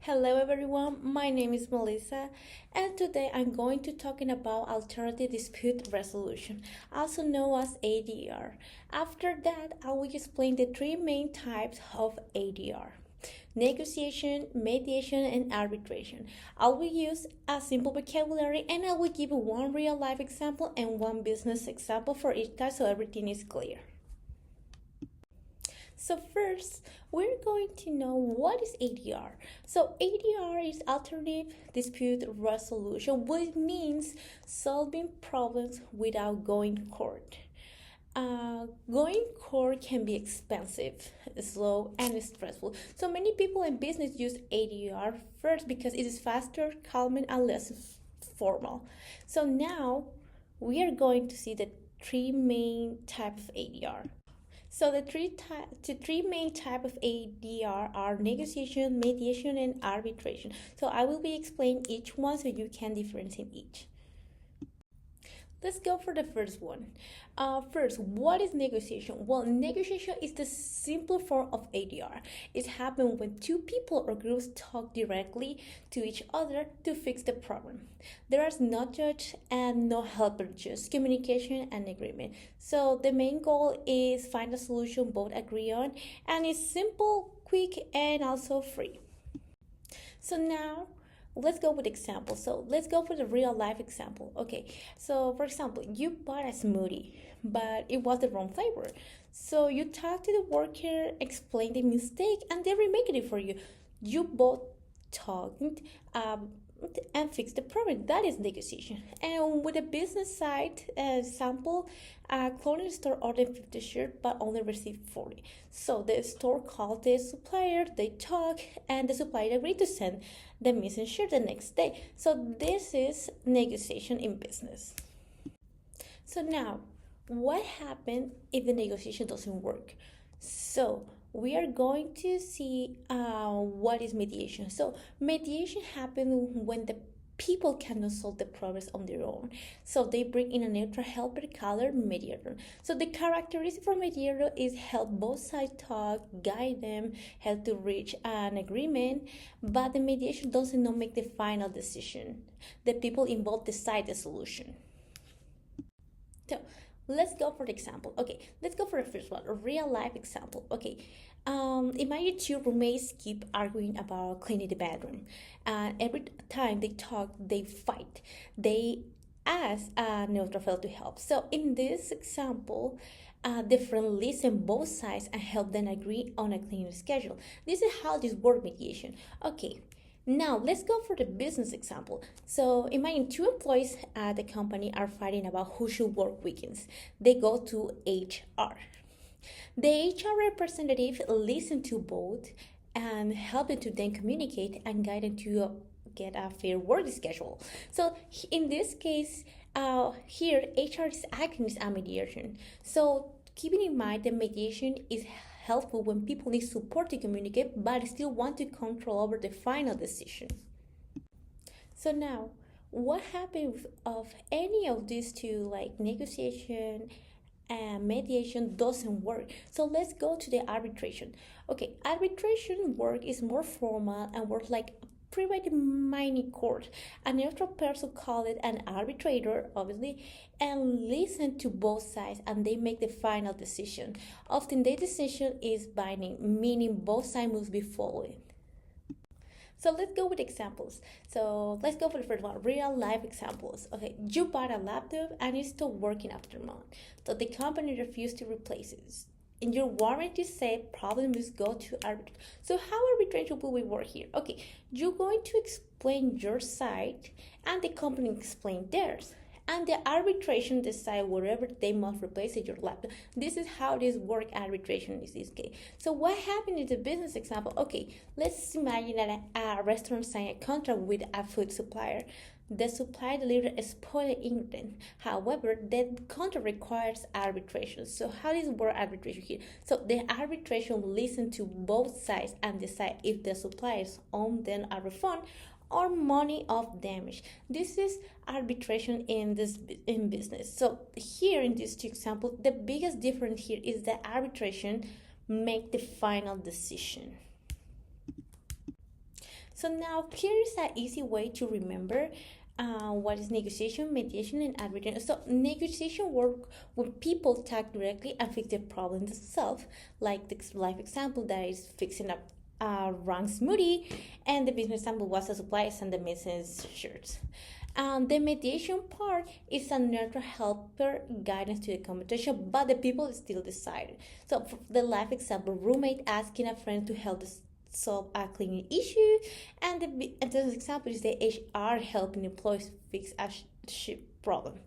Hello everyone, my name is Melissa and today I'm going to talking about alternative dispute resolution, also known as ADR. After that, I will explain the three main types of ADR: negotiation, mediation, and arbitration. I will use a simple vocabulary and I will give one real life example and one business example for each type so everything is clear. So first, we're going to know what is ADR. So ADR is alternative dispute resolution, which means solving problems without going to court. Going court can be expensive, slow, and stressful. So many people in business use ADR first because it is faster, calmer, and less formal. So now we are going to see the three main types of ADR. So the three main type of ADR are negotiation, mediation, and arbitration. So I will be explaining each one so you can differentiate each. Let's go for the first one. First, what is negotiation? Well, negotiation is the simple form of ADR. It happens when two people or groups talk directly to each other to fix the problem. There is no judge and no helper, just communication and agreement. So the main goal is find a solution both agree on, and it's simple, quick, and also free. So now let's go with example. So let's go for the real life example. Okay, so for example, you bought a smoothie but it was the wrong flavor, so you talk to the worker, explain the mistake, and they remake it for you. You both talked and fix the problem. That is negotiation. And with the business side example, a clothing store ordered 50 shirts but only received 40. So the store called the supplier, they talk, and the supplier agreed to send the missing shirt the next day. So this is negotiation in business. So now, what happens if the negotiation doesn't work? So we are going to see what is mediation. So mediation happens when the people cannot solve the problems on their own. So they bring in a neutral helper called mediator. So the characteristic for mediator is help both sides talk, guide them, help to reach an agreement, but the mediation doesn't not make the final decision. The people involved decide the solution. So let's go for the example. Okay, let's go for the first one, a real life example. Okay, imagine two roommates keep arguing about cleaning the bedroom, and every time they talk, they fight. They ask a neutral to help. So in this example, the friend listen both sides and help them agree on a cleaning schedule. This is how this work mediation. Okay, now let's go for the business example. So imagine two employees at the company are fighting about who should work weekends. They go to HR. The HR representative listen to both and help them to then communicate and guide them to get a fair work schedule. So in this case, here HR is acting as a mediation. So keeping in mind that mediation is helpful when people need support to communicate but still want to control over the final decision. So now, what happens if any of these two, like negotiation and mediation, doesn't work? So let's go to the arbitration. Okay, arbitration work is more formal and works like private mini court. A neutral person call it an arbitrator, obviously, and listen to both sides and they make the final decision. Often the decision is binding, meaning both sides must be followed. So let's go with examples. So let's go for the first one, real life examples. Okay, you bought a laptop and it stopped working after a month. So the company refused to replace it. In your warranty said problem must go to arbitration. So how arbitration will we work here? Okay, you're going to explain your side and the company explain theirs. And the arbitration decide whatever they must replace in your laptop. This is how this work arbitration is this case. So what happened in the business example? Okay, let's imagine that a restaurant signed a contract with a food supplier. The supplier delivered a spoiled ingredient. However, the contract requires arbitration. So how does work arbitration here? So the arbitration will listen to both sides and decide if the suppliers owe them a refund or money of damage. This is arbitration in business. So here in these two examples, the biggest difference here is that arbitration make the final decision. So now here is an easy way to remember what is negotiation, mediation, and arbitration. So negotiation work when people talk directly and fix the problem themselves, like the life example that is fixing up wrong smoothie, and the business example was the suppliers and the business shirts. The mediation part is a neutral helper guidance to the conversation, but the people still decide. So, for the life example, roommate asking a friend to help solve a cleaning issue, and the example is the HR helping employees fix a problem.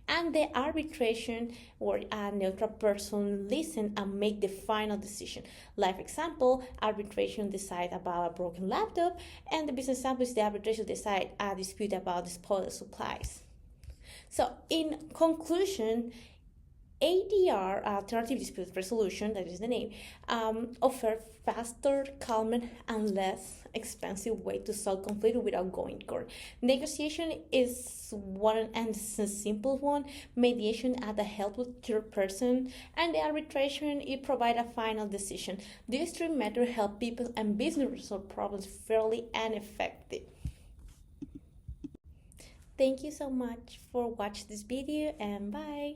And the arbitration, or a neutral person listen and make the final decision. Life example, arbitration decide about a broken laptop, and the business example is the arbitration decide a dispute about disposable supplies. So in conclusion, ADR, Alternative Dispute Resolution, that is the name, offer faster, calmer, and less expensive way to solve conflict without going to court. Negotiation is one and it's a simple one. Mediation add a helpful third person, and the arbitration it provide a final decision. These three methods help people and business resolve problems fairly and effective. Thank you so much for watching this video, and bye.